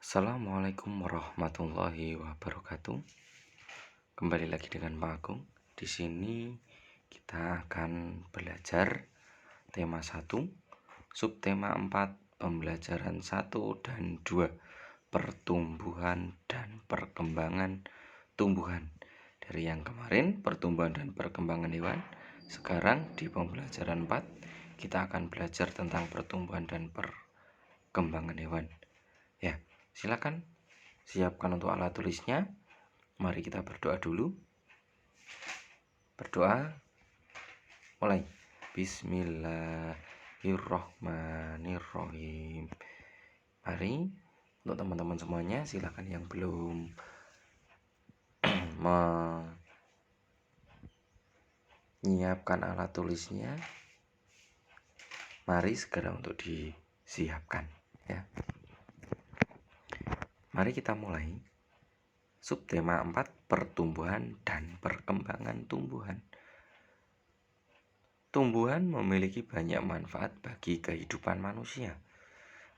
Assalamualaikum warahmatullahi wabarakatuh. Kembali lagi dengan Pak Agung. Di sini kita akan belajar tema 1, subtema 4, pembelajaran 1 dan 2, pertumbuhan dan perkembangan tumbuhan. Dari yang kemarin, pertumbuhan dan perkembangan hewan. Sekarang di pembelajaran 4, kita akan belajar tentang pertumbuhan dan perkembangan hewan. Ya, silakan siapkan untuk alat tulisnya. Mari kita berdoa dulu. Berdoa. Mulai. Bismillahirrohmanirrohim. Mari untuk teman-teman semuanya, silakan yang belum menyiapkan alat tulisnya, mari segera untuk disiapkan ya. Mari kita mulai. Subtema 4, pertumbuhan dan perkembangan tumbuhan. Tumbuhan memiliki banyak manfaat bagi kehidupan manusia.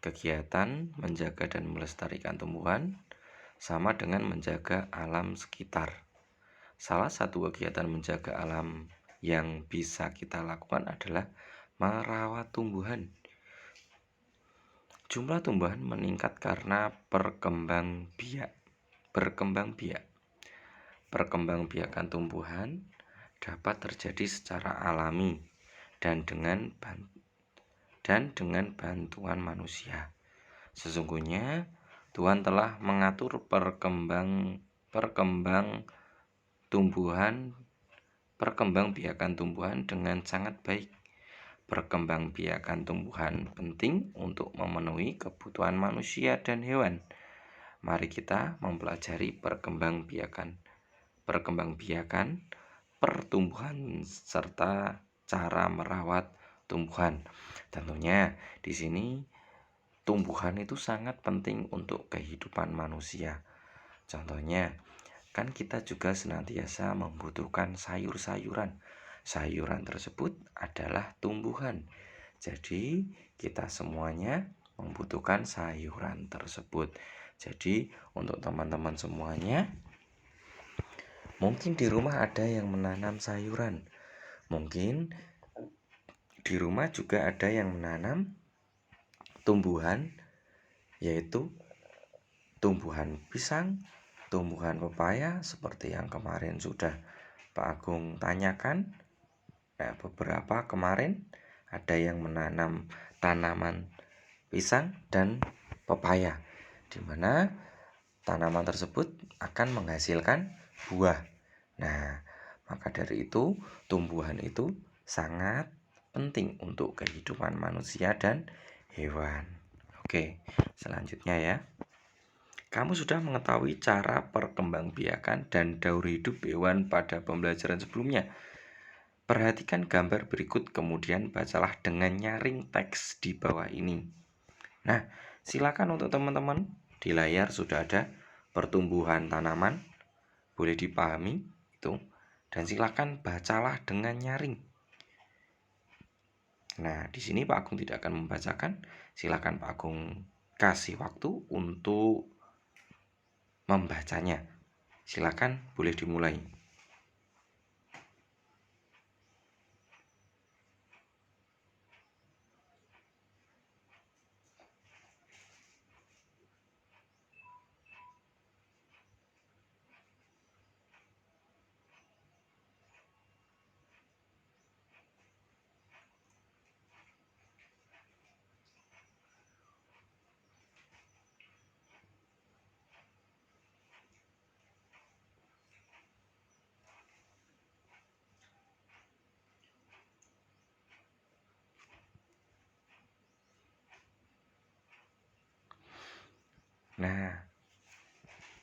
Kegiatan menjaga dan melestarikan tumbuhan sama dengan menjaga alam sekitar. Salah satu kegiatan menjaga alam yang bisa kita lakukan adalah merawat tumbuhan. Jumlah tumbuhan meningkat karena Perkembangbiakan tumbuhan dapat terjadi secara alami dan dengan bantuan manusia. Sesungguhnya Tuhan telah mengatur perkembangbiakan tumbuhan dengan sangat baik. Perkembangbiakan tumbuhan penting untuk memenuhi kebutuhan manusia dan hewan. Mari kita mempelajari perkembangbiakan pertumbuhan serta cara merawat tumbuhan. Tentunya di sini tumbuhan itu sangat penting untuk kehidupan manusia. Contohnya, kan kita juga senantiasa membutuhkan sayur-sayuran. Sayuran tersebut adalah tumbuhan. Jadi, kita semuanya membutuhkan sayuran tersebut. Jadi, untuk teman-teman semuanya, mungkin di rumah ada yang menanam sayuran. Mungkin di rumah juga ada yang menanam tumbuhan, yaitu tumbuhan pisang, tumbuhan pepaya, seperti yang kemarin sudah Pak Agung tanyakan. Nah, beberapa kemarin ada yang menanam tanaman pisang dan pepaya, di mana tanaman tersebut akan menghasilkan buah. Nah, maka dari itu tumbuhan itu sangat penting untuk kehidupan manusia dan hewan. Oke, selanjutnya ya. Kamu sudah mengetahui cara perkembangbiakan dan daur hidup hewan pada pembelajaran sebelumnya. Perhatikan gambar berikut, kemudian bacalah dengan nyaring teks di bawah ini. Nah, silakan untuk teman-teman, di layar sudah ada pertumbuhan tanaman, boleh dipahami itu, dan silakan bacalah dengan nyaring. Nah, di sini Pak Agung tidak akan membacakan. Silakan Pak Agung kasih waktu untuk membacanya. Silakan, boleh dimulai. Nah,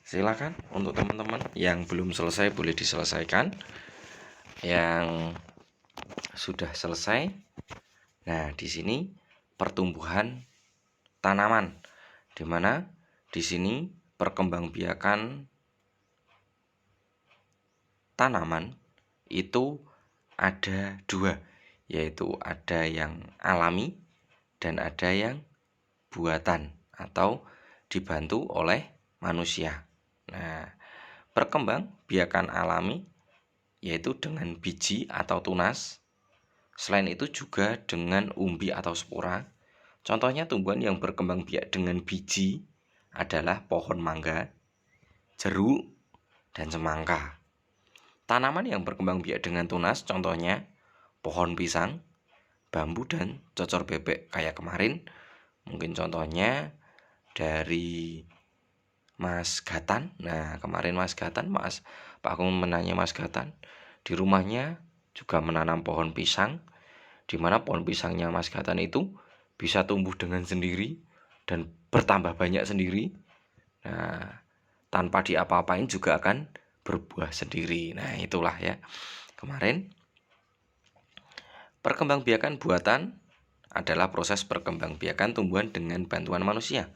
silakan untuk teman-teman yang belum selesai boleh diselesaikan. Yang sudah selesai. Nah, di sini pertumbuhan tanaman, di mana di sini perkembangbiakan tanaman itu ada dua, yaitu ada yang alami dan ada yang buatan atau dibantu oleh manusia. Nah, perkembangbiakan alami yaitu dengan biji atau tunas. Selain itu juga dengan umbi atau spora. Contohnya tumbuhan yang berkembang biak dengan biji adalah pohon mangga, jeruk, dan semangka. Tanaman yang berkembang biak dengan tunas contohnya pohon pisang, bambu, dan cocor bebek. Kayak kemarin mungkin contohnya dari Mas Gatan. Nah, kemarin Mas Gatan, Pak Agung menanya Mas Gatan, di rumahnya juga menanam pohon pisang, di mana pohon pisangnya Mas Gatan itu bisa tumbuh dengan sendiri dan bertambah banyak sendiri. Nah, tanpa diapa-apain juga akan berbuah sendiri. Nah, itulah ya. Kemarin perkembangbiakan buatan adalah proses perkembangbiakan tumbuhan dengan bantuan manusia.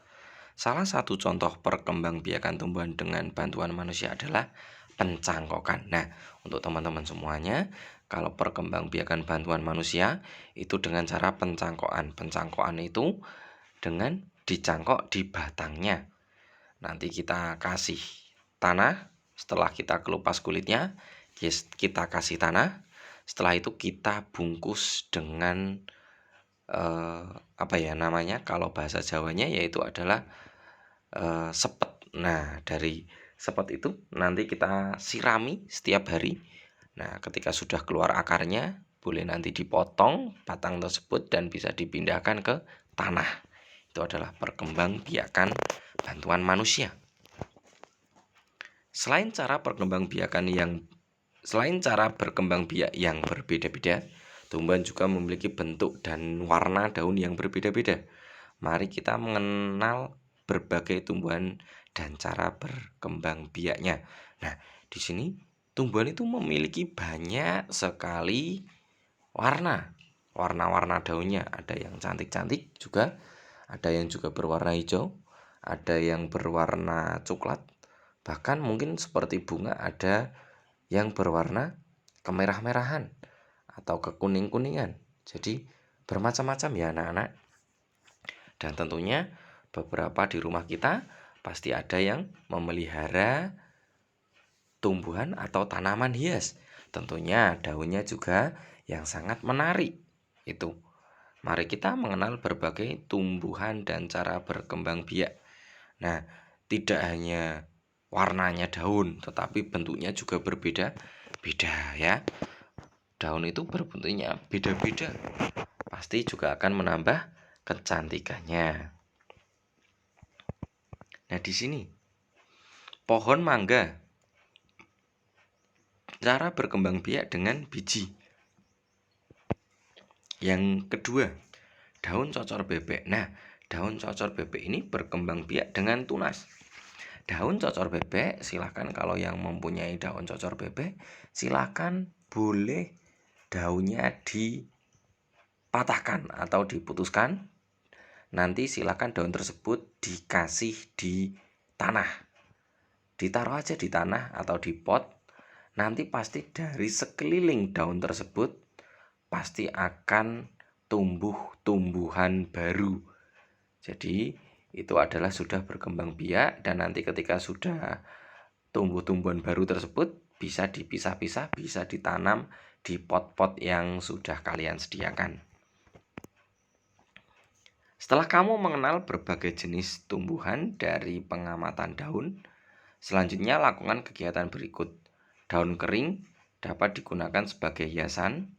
Salah satu contoh perkembangbiakan tumbuhan dengan bantuan manusia adalah pencangkokan. Nah, untuk teman-teman semuanya, kalau perkembangbiakan bantuan manusia itu dengan cara pencangkokan. Pencangkokan itu dengan dicangkok di batangnya. Nanti kita kasih tanah, setelah kita kelupas kulitnya, kita kasih tanah. Setelah itu kita bungkus dengan apa ya namanya? Kalau bahasa Jawanya yaitu adalah sepet. Nah, dari sepet itu nanti kita sirami setiap hari. Nah, ketika sudah keluar akarnya, boleh nanti dipotong batang tersebut dan bisa dipindahkan ke tanah. Itu adalah perkembangbiakan bantuan manusia. Selain cara berkembang biak yang berbeda-beda, tumbuhan juga memiliki bentuk dan warna daun yang berbeda-beda. Mari kita mengenal berbagai tumbuhan dan cara berkembang biaknya. Nah, di sini tumbuhan itu memiliki banyak sekali warna-warna daunnya. Ada yang cantik-cantik juga, ada yang juga berwarna hijau, ada yang berwarna coklat, bahkan mungkin seperti bunga ada yang berwarna kemerah-merahan atau kekuning-kuningan. Jadi bermacam-macam ya anak-anak. Dan tentunya beberapa di rumah kita pasti ada yang memelihara tumbuhan atau tanaman hias. Tentunya daunnya juga yang sangat menarik. Itu. Mari kita mengenal berbagai tumbuhan dan cara berkembang biak. Nah, tidak hanya warnanya daun, tetapi bentuknya juga berbeda-beda ya. Daun itu berbentuknya beda-beda. Pasti juga akan menambah kecantikannya. Nah, di sini pohon mangga. Cara berkembang biak dengan biji. Yang kedua, daun cocor bebek. Nah, daun cocor bebek ini berkembang biak dengan tunas. Daun cocor bebek, silakan kalau yang mempunyai daun cocor bebek, silakan boleh daunnya dipatahkan atau diputuskan. Nanti silakan daun tersebut dikasih di tanah. Ditaruh aja di tanah atau di pot. Nanti pasti dari sekeliling daun tersebut pasti akan tumbuh tumbuhan baru. Jadi itu adalah sudah berkembang biak dan nanti ketika sudah tumbuh tumbuhan baru tersebut bisa dipisah-pisah, bisa ditanam di pot-pot yang sudah kalian sediakan. Setelah kamu mengenal berbagai jenis tumbuhan dari pengamatan daun, selanjutnya lakukan kegiatan berikut. Daun kering dapat digunakan sebagai hiasan.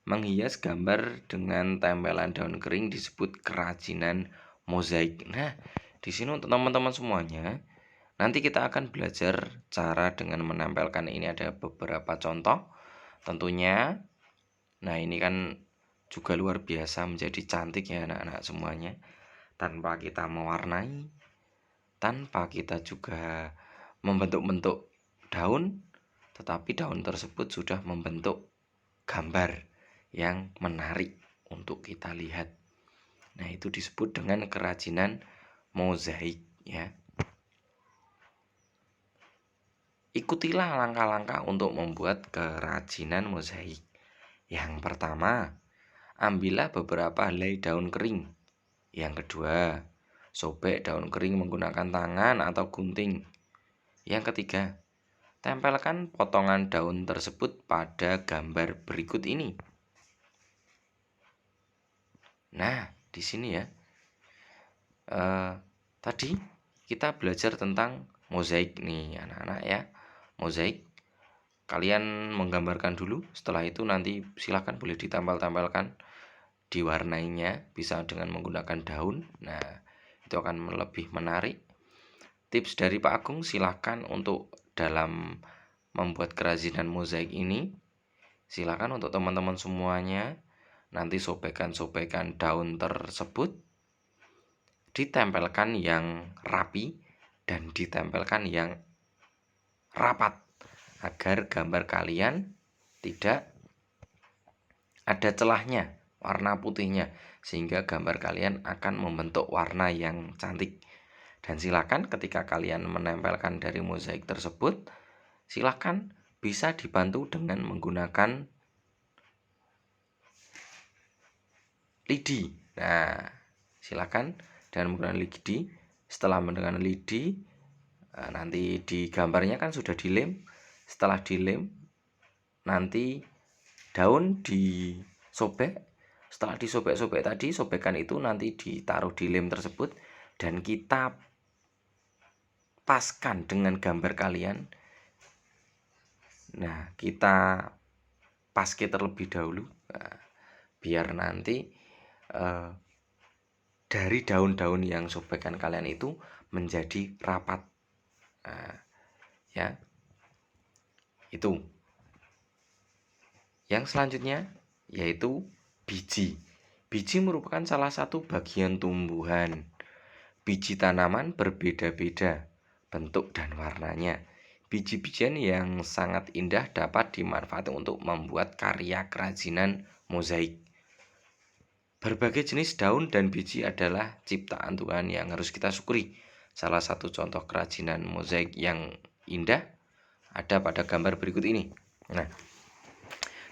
Menghias gambar dengan tempelan daun kering disebut kerajinan mozaik. Nah, di sini untuk teman-teman semuanya, nanti kita akan belajar cara dengan menempelkan ini ada beberapa contoh. Tentunya, nah ini kan juga luar biasa menjadi cantik ya anak-anak semuanya. Tanpa kita mewarnai, tanpa kita juga membentuk-bentuk daun, tetapi daun tersebut sudah membentuk gambar yang menarik untuk kita lihat. Nah, itu disebut dengan kerajinan mozaik ya. Ikutilah langkah-langkah untuk membuat kerajinan mozaik. Yang pertama, ambillah beberapa helai daun kering. Yang kedua, sobek daun kering menggunakan tangan atau gunting. Yang ketiga, tempelkan potongan daun tersebut pada gambar berikut ini. Nah, di sini ya. Tadi kita belajar tentang mozaik nih anak-anak ya. Mozaik. Kalian menggambarkan dulu, setelah itu nanti silahkan boleh ditempel-tempelkan, diwarnainya, bisa dengan menggunakan daun. Nah, itu akan lebih menarik. Tips dari Pak Agung, silahkan untuk dalam membuat kerajinan mozaik ini, silahkan untuk teman-teman semuanya, nanti sobekan-sobekan daun tersebut ditempelkan yang rapi dan ditempelkan yang rapat agar gambar kalian tidak ada celahnya, warna putihnya, sehingga gambar kalian akan membentuk warna yang cantik. Dan silakan ketika kalian menempelkan dari mozaik tersebut, silakan bisa dibantu dengan menggunakan lidi. Nah, silakan dengan menggunakan lidi. Setelah menggunakan lidi, nanti di gambarnya kan sudah dilem. Setelah dilem, nanti daun disobek. Setelah disobek-sobek tadi, sobekan itu nanti ditaruh di lem tersebut dan kita paskan dengan gambar kalian. Nah, kita paske terlebih dahulu, biar nanti dari daun-daun yang sobekan kalian itu menjadi rapat. Ya, itu. Yang selanjutnya yaitu biji. Biji merupakan salah satu bagian tumbuhan. Biji tanaman berbeda-beda bentuk dan warnanya. Biji-bijian yang sangat indah dapat dimanfaatkan untuk membuat karya kerajinan mozaik. Berbagai jenis daun dan biji adalah ciptaan Tuhan yang harus kita syukuri. Salah satu contoh kerajinan mozaik yang indah ada pada gambar berikut ini. Nah,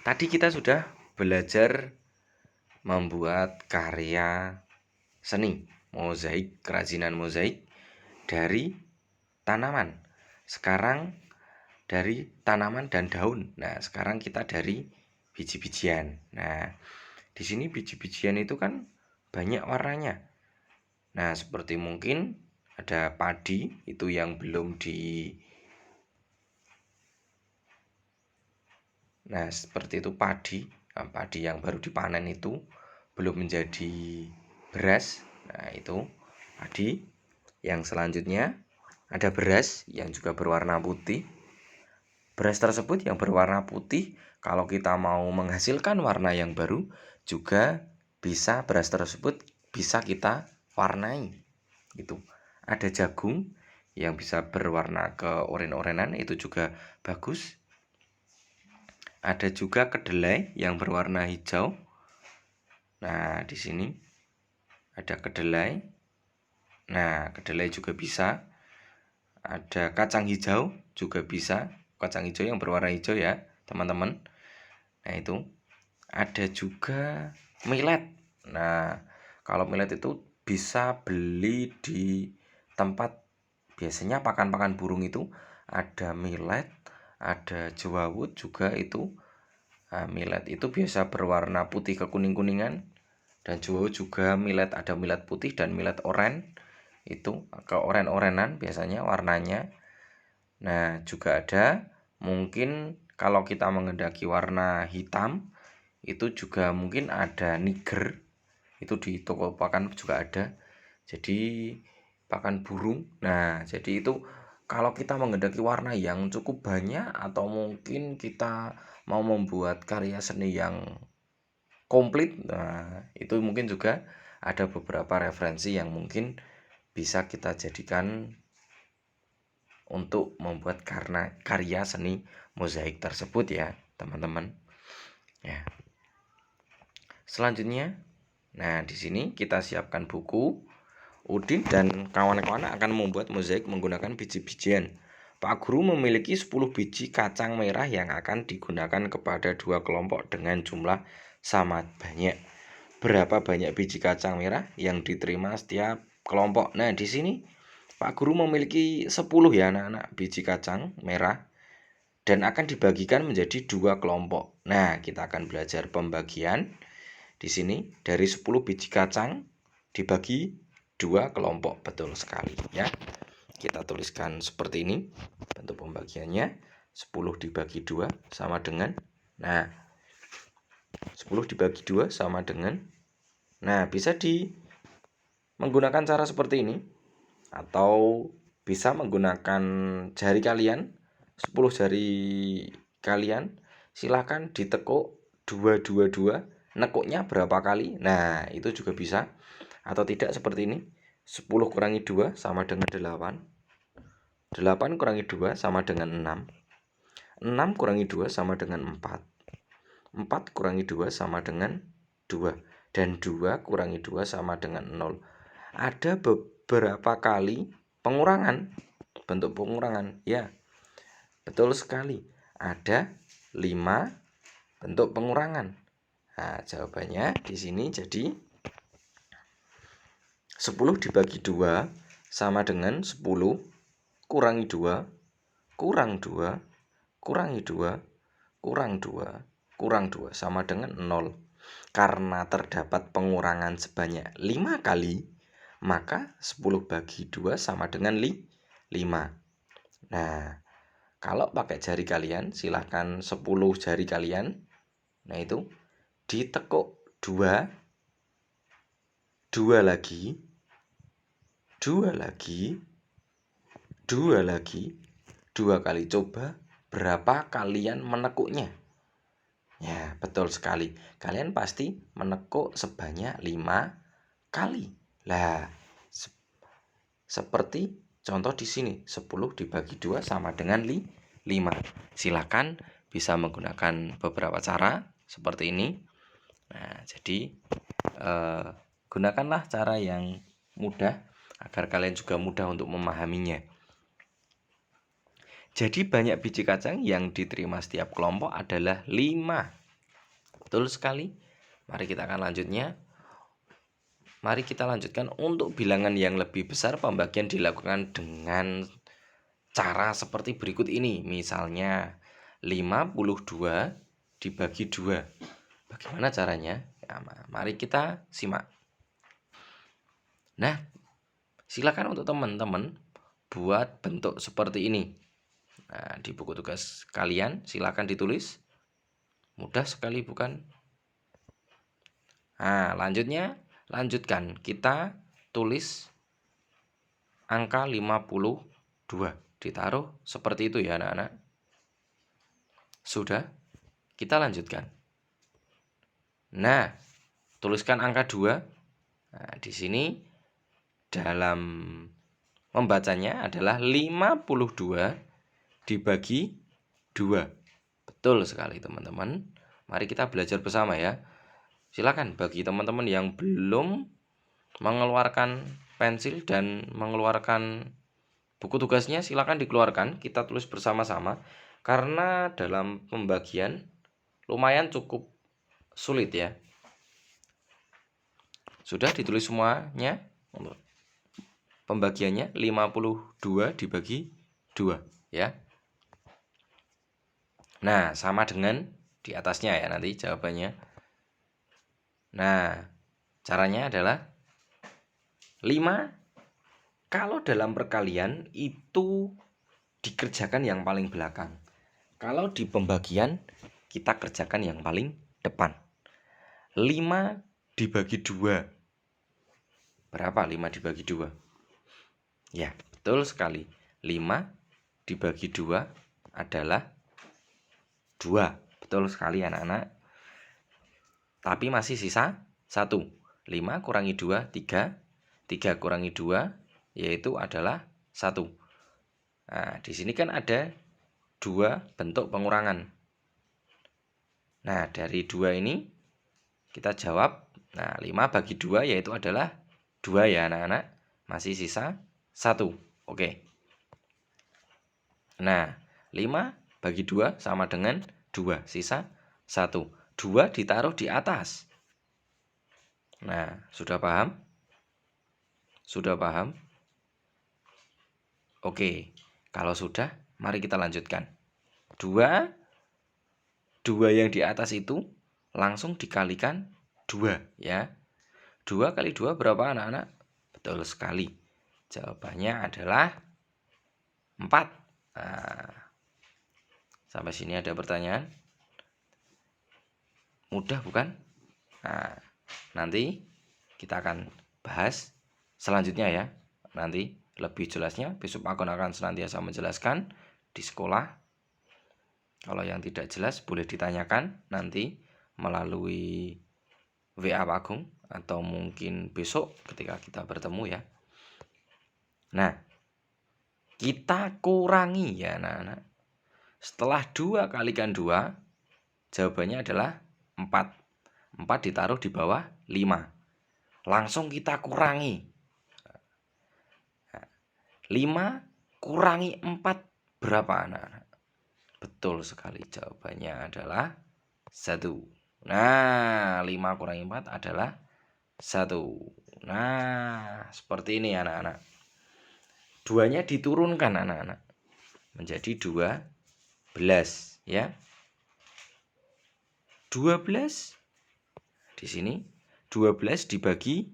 tadi kita sudah belajar membuat karya seni mozaik, kerajinan mozaik dari tanaman. Sekarang dari tanaman dan daun. Nah, sekarang kita dari biji-bijian. Nah, di sini biji-bijian itu kan banyak warnanya. Nah, seperti mungkin ada padi itu yang belum di. Nah, seperti itu padi. Nah, padi yang baru dipanen itu belum menjadi beras. Nah, itu padi. Yang selanjutnya ada beras yang juga berwarna putih. Beras tersebut yang berwarna putih, kalau kita mau menghasilkan warna yang baru, juga bisa beras tersebut bisa kita warnai. Itu ada jagung yang bisa berwarna keoren-orenan, itu juga bagus. Ada juga kedelai yang berwarna hijau. Nah, di sini ada kedelai. Nah, kedelai juga bisa. Ada kacang hijau juga bisa. Kacang hijau yang berwarna hijau ya, teman-teman. Nah, itu. Ada juga millet. Nah, kalau millet itu bisa beli di tempat biasanya pakan-pakan burung itu ada millet, ada jewawut juga itu. Nah, millet itu biasa berwarna putih kekuning-kuningan, dan jewawut juga millet, ada millet putih dan millet oranye, itu ke oren-orenan biasanya warnanya. Nah, juga ada mungkin kalau kita menghendaki warna hitam, itu juga mungkin ada niger, itu di toko pakan juga ada. Jadi pakan burung. Nah, jadi itu kalau kita menghendaki warna yang cukup banyak atau mungkin kita mau membuat karya seni yang komplit, nah itu mungkin juga ada beberapa referensi yang mungkin bisa kita jadikan untuk membuat karya seni mozaik tersebut ya, teman-teman. Ya. Selanjutnya, nah di sini kita siapkan buku. Udin dan kawan-kawan akan membuat mozaik menggunakan biji-bijian. Pak Guru memiliki 10 biji kacang merah yang akan digunakan kepada 2 kelompok dengan jumlah sama banyak. Berapa banyak biji kacang merah yang diterima setiap kelompok. Nah, di sini Pak Guru memiliki 10 ya anak-anak biji kacang merah dan akan dibagikan menjadi 2 kelompok. Nah, kita akan belajar pembagian di sini dari 10 biji kacang dibagi 2 kelompok. Betul sekali ya. Kita tuliskan seperti ini bentuk pembagiannya. 10 dibagi 2 sama dengan, nah 10 dibagi 2 sama dengan, nah bisa menggunakan cara seperti ini atau bisa menggunakan jari kalian, 10 jari kalian silahkan ditekuk 2, nekuknya berapa kali, nah itu juga bisa. Atau tidak seperti ini, 10 kurangi 2 sama dengan 8, 8 kurangi 2 sama dengan 6, 6 kurangi 2 sama dengan 4, 4 kurangi 2 sama dengan 2, dan 2 kurangi 2 sama dengan 0. Ada beberapa kali pengurangan, bentuk pengurangan. Ya, betul sekali. Ada 5 bentuk pengurangan. Nah, jawabannya di sini jadi 10 dibagi 2 sama dengan 10 kurangi 2, kurang 2, kurangi 2, kurang 2, kurang 2 sama dengan 0. Karena terdapat pengurangan sebanyak 5 kali, maka 10 bagi 2 sama dengan 5. Nah, kalau pakai jari kalian, silahkan 10 jari kalian. Nah, itu ditekuk 2, 2 lagi, 2 lagi, 2 lagi, 2 kali. Coba berapa kalian menekuknya? Ya, betul sekali. Kalian pasti menekuk sebanyak 5 kali. Lah, seperti contoh di sini, 10 dibagi 2 sama dengan 5. Silakan bisa menggunakan beberapa cara seperti ini. Nah, jadi gunakanlah cara yang mudah agar kalian juga mudah untuk memahaminya. Jadi banyak biji kacang yang diterima setiap kelompok adalah 5. Betul sekali. Mari kita akan lanjutnya. Mari kita lanjutkan. Untuk bilangan yang lebih besar, pembagian dilakukan dengan cara seperti berikut ini. Misalnya 52 dibagi 2. Bagaimana caranya? Ya, mari kita simak. Nah, silakan untuk teman-teman buat bentuk seperti ini. Nah, di buku tugas kalian silakan ditulis. Mudah sekali bukan? Nah, lanjutkan. Kita tulis angka 52. Ditaruh seperti itu ya anak-anak. Sudah? Kita lanjutkan. Nah, tuliskan angka 2. Nah, di sini dalam membacanya adalah 52 dibagi 2. Betul sekali teman-teman. Mari kita belajar bersama ya. Silakan bagi teman-teman yang belum mengeluarkan pensil dan mengeluarkan buku tugasnya, silakan dikeluarkan. Kita tulis bersama-sama karena dalam pembagian lumayan cukup sulit ya. Sudah ditulis semuanya? Pembagiannya 52 dibagi 2 ya. Nah, sama dengan di atasnya ya nanti jawabannya. Nah, caranya adalah 5 kalau dalam perkalian itu dikerjakan yang paling belakang. Kalau di pembagian kita kerjakan yang paling depan. 5 dibagi 2. Berapa 5 dibagi 2? Ya, betul sekali. 5 dibagi 2 adalah 2. Betul sekali anak-anak. Tapi masih sisa 1. 5 kurangi 2, 3. 3 kurangi 2, yaitu adalah 1. Nah, di sini kan ada 2 bentuk pengurangan. Nah, dari 2 ini kita jawab. Nah, 5 bagi 2 yaitu adalah 2 ya anak-anak. Masih sisa 1. Oke. Nah, 5 bagi 2 sama dengan 2. Sisa 1. 2 ditaruh di atas. Nah, sudah paham? Sudah paham? Oke, kalau sudah, mari kita lanjutkan. 2 yang di atas itu langsung dikalikan 2 ya. 2 kali 2 berapa anak-anak? Betul sekali. Jawabannya adalah 4. Nah, sampai sini ada pertanyaan? Mudah bukan? Nah, nanti kita akan bahas selanjutnya ya. Nanti lebih jelasnya besok aku akan senantiasa menjelaskan di sekolah. Kalau yang tidak jelas boleh ditanyakan nanti melalui WA Pak Agung atau mungkin besok ketika kita bertemu ya. Nah, kita kurangi ya anak-anak. Setelah 2 kalikan 2, jawabannya adalah 4. 4 ditaruh di bawah 5. Langsung kita kurangi. 5 kurangi 4 berapa anak-anak? Betul sekali, jawabannya adalah 1. Nah, 5 kurangi 4 adalah 1. Nah, seperti ini anak-anak. 2-nya diturunkan anak-anak. Menjadi 12 ya. 12 di sini 12 dibagi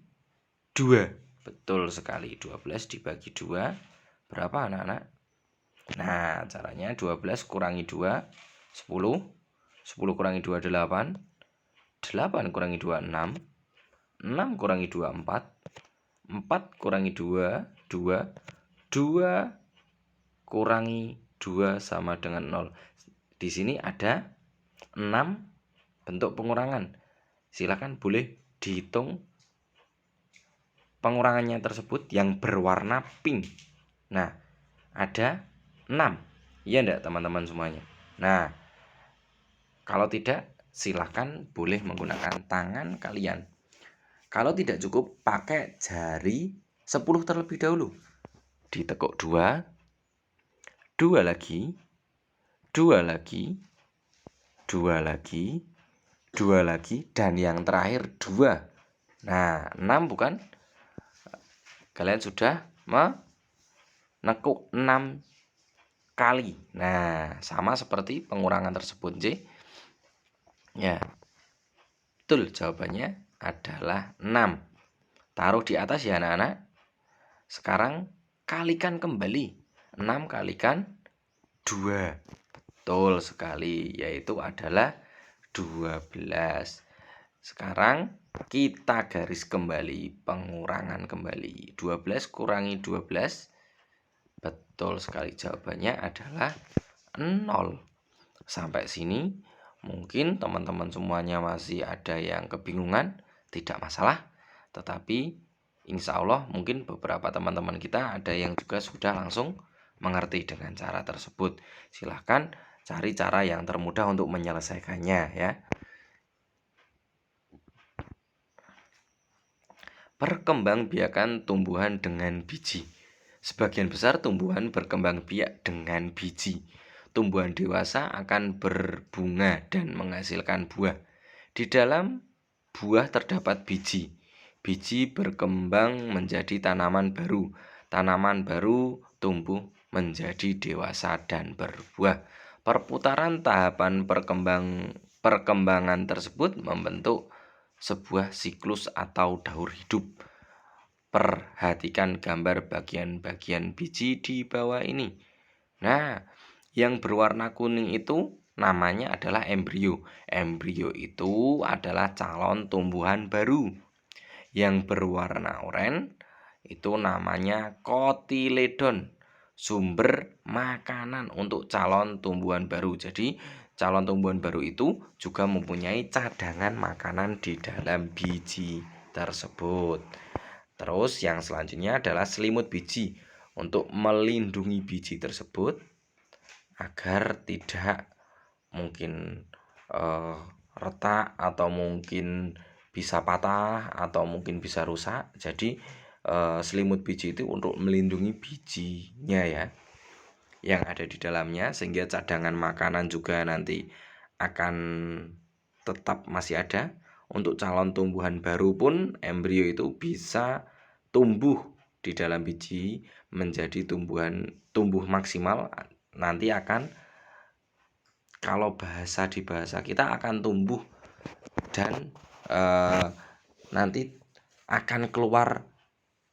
2. Betul sekali, 12 dibagi 2 berapa anak-anak? Nah, caranya 12 kurangi 2 10. 10 kurangi 2 8. 8 kurangi 2 6. 6 kurangi 2 4. 4 kurangi 2 2. 2 kurangi 2 sama dengan 0. Di sini ada 6 bentuk pengurangan. Silakan boleh dihitung pengurangannya tersebut yang berwarna pink. Nah, ada 6. Iya enggak teman-teman semuanya? Nah, kalau tidak silakan boleh menggunakan tangan kalian. Kalau tidak cukup pakai jari 10 terlebih dahulu. Ditekuk 2, 2 lagi, 2 lagi, 2 lagi, 2 lagi, dan yang terakhir 2. Nah, 6 bukan? Kalian sudah menekuk 6 kali. Nah, sama seperti pengurangan tersebut, J. Ya. Betul, jawabannya adalah 6. Taruh di atas ya anak-anak. Sekarang kalikan kembali. 6 kalikan 2. Betul sekali, yaitu adalah 12. Sekarang kita garis kembali, pengurangan kembali. 12 kurangi 12. Betul sekali, jawabannya adalah 0. Sampai sini mungkin teman-teman semuanya masih ada yang kebingungan, tidak masalah. Tetapi insya Allah mungkin beberapa teman-teman kita ada yang juga sudah langsung mengerti dengan cara tersebut. Silahkan cari cara yang termudah untuk menyelesaikannya ya. Perkembangbiakan tumbuhan dengan biji. Sebagian besar tumbuhan berkembang biak dengan biji. Tumbuhan dewasa akan berbunga dan menghasilkan buah. Di dalam buah terdapat biji. Biji berkembang menjadi tanaman baru. Tanaman baru tumbuh menjadi dewasa dan berbuah. Perputaran tahapan perkembangan tersebut membentuk sebuah siklus atau daur hidup. Perhatikan gambar bagian-bagian biji di bawah ini. Nah, yang berwarna kuning itu namanya adalah embrio. Embrio itu adalah calon tumbuhan baru. Yang berwarna oranye itu namanya kotiledon, sumber makanan untuk calon tumbuhan baru. Jadi calon tumbuhan baru itu juga mempunyai cadangan makanan di dalam biji tersebut. Terus yang selanjutnya adalah selimut biji untuk melindungi biji tersebut agar tidak mungkin retak atau mungkin bisa patah atau mungkin bisa rusak. Jadi selimut biji itu untuk melindungi bijinya ya yang ada di dalamnya, sehingga cadangan makanan juga nanti akan tetap masih ada. Untuk calon tumbuhan baru pun embrio itu bisa tumbuh di dalam biji menjadi tumbuh maksimal, nanti akan, kalau di bahasa kita akan tumbuh dan nanti akan keluar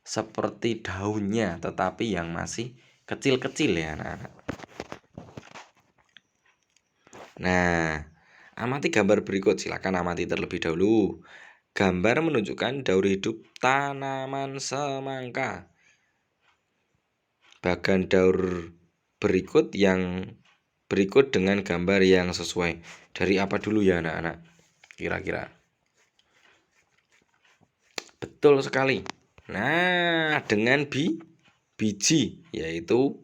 seperti daunnya, tetapi yang masih kecil-kecil ya anak-anak. Nah, amati gambar berikut, silakan amati terlebih dahulu. Gambar menunjukkan daur hidup tanaman semangka. Bagan daur berikut dengan gambar yang sesuai. Dari apa dulu ya anak-anak? Kira-kira. Betul sekali. Nah, dengan biji, yaitu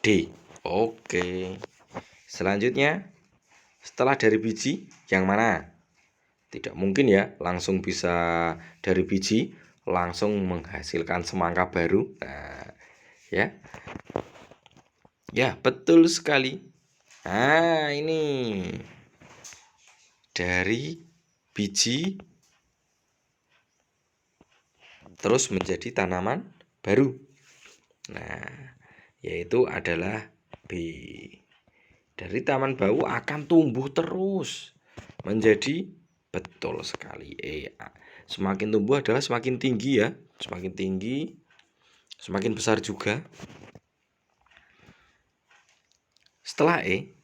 D. Oke. Selanjutnya, setelah dari biji, yang mana? Tidak mungkin ya langsung bisa dari biji langsung menghasilkan semangka baru. Nah, ya betul sekali. Nah, ini dari biji terus menjadi tanaman baru. Nah, yaitu adalah B. Dari taman baru akan tumbuh terus menjadi, betul sekali, E. Semakin tumbuh adalah semakin tinggi ya, semakin tinggi, semakin besar juga. Setelah E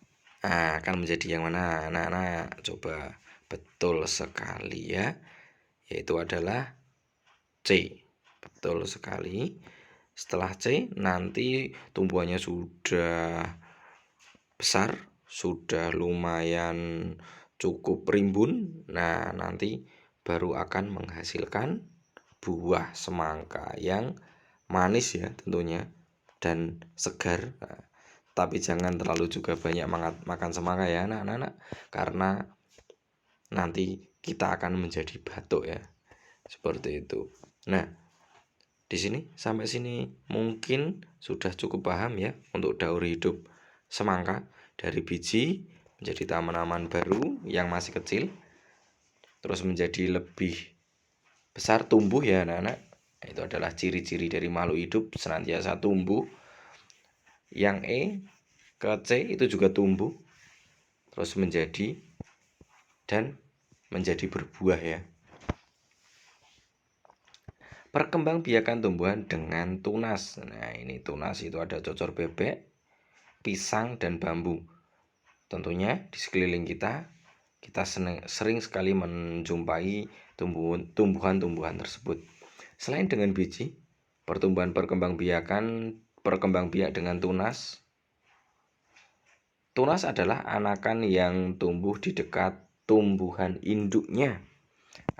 akan menjadi yang mana anak-anak? Coba, betul sekali ya, yaitu adalah C. Betul sekali. Setelah C nanti tumbuhannya sudah besar, sudah lumayan cukup rimbun. Nah, nanti baru akan menghasilkan buah semangka yang manis ya tentunya dan segar. Nah, tapi jangan terlalu juga banyak makan semangka ya anak-anak, karena nanti kita akan menjadi batuk ya. Seperti itu. Nah, di sini sampai sini mungkin sudah cukup paham ya untuk daur hidup semangka dari biji menjadi tanaman baru yang masih kecil, terus menjadi lebih besar, tumbuh ya anak-anak. Itu adalah ciri-ciri dari makhluk hidup senantiasa tumbuh. Yang E ke C itu juga tumbuh, terus menjadi dan menjadi berbuah ya. Perkembangbiakan tumbuhan dengan tunas. Nah, ini tunas itu ada cocor bebek, pisang, dan bambu. Tentunya di sekeliling kita sering sekali menjumpai tumbuhan-tumbuhan tersebut. Selain dengan biji, pertumbuhan perkembangbiak dengan tunas. Tunas adalah anakan yang tumbuh di dekat tumbuhan induknya.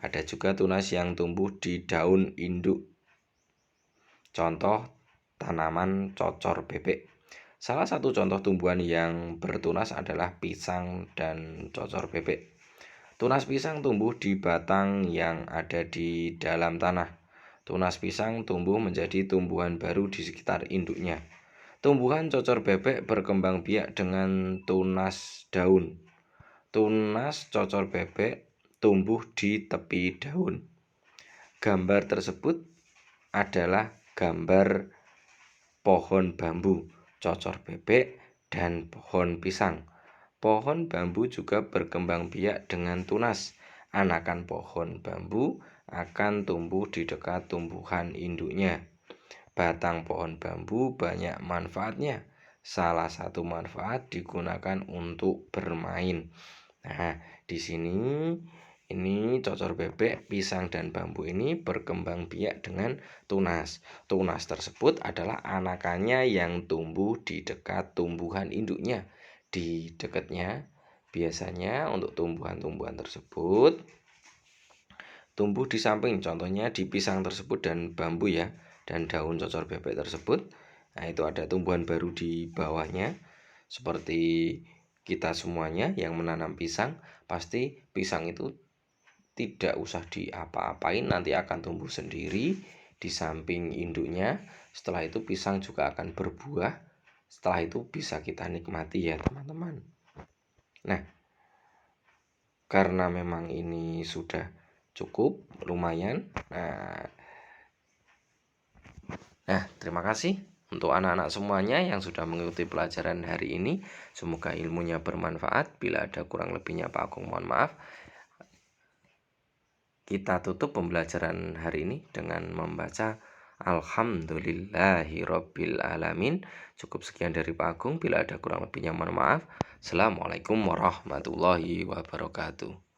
Ada juga tunas yang tumbuh di daun induk. Contoh tanaman cocor bebek. Salah satu contoh tumbuhan yang bertunas adalah pisang dan cocor bebek. Tunas pisang tumbuh di batang yang ada di dalam tanah. Tunas pisang tumbuh menjadi tumbuhan baru di sekitar induknya. Tumbuhan cocor bebek berkembang biak dengan tunas daun. Tunas cocor bebek tumbuh di tepi daun. Gambar tersebut adalah gambar pohon bambu, cocor bebek, dan pohon pisang. Pohon bambu juga berkembang biak dengan tunas. Anakan pohon bambu akan tumbuh di dekat tumbuhan induknya. Batang pohon bambu banyak manfaatnya. Salah satu manfaat digunakan untuk bermain. Nah, di sini ini cocor bebek, pisang, dan bambu ini berkembang biak dengan tunas. Tunas tersebut adalah anakannya yang tumbuh di dekat tumbuhan induknya. Di dekatnya biasanya untuk tumbuhan-tumbuhan tersebut tumbuh di samping, contohnya di pisang tersebut dan bambu ya, dan daun cocor bebek tersebut. Nah, itu ada tumbuhan baru di bawahnya. Seperti kita semuanya yang menanam pisang, pasti pisang itu tidak usah diapa-apain, nanti akan tumbuh sendiri di samping induknya. Setelah itu pisang juga akan berbuah. Setelah itu bisa kita nikmati ya teman-teman. Nah, karena memang ini sudah cukup lumayan. Nah, Nah, terima kasih untuk anak-anak semuanya yang sudah mengikuti pelajaran hari ini. Semoga ilmunya bermanfaat. Bila ada kurang lebihnya Pak Agung mohon maaf. Kita tutup pembelajaran hari ini dengan membaca Alhamdulillahirabbil alamin. Cukup sekian dari Pak Agung. Bila ada kurang lebihnya mohon maaf. Assalamualaikum warahmatullahi wabarakatuh.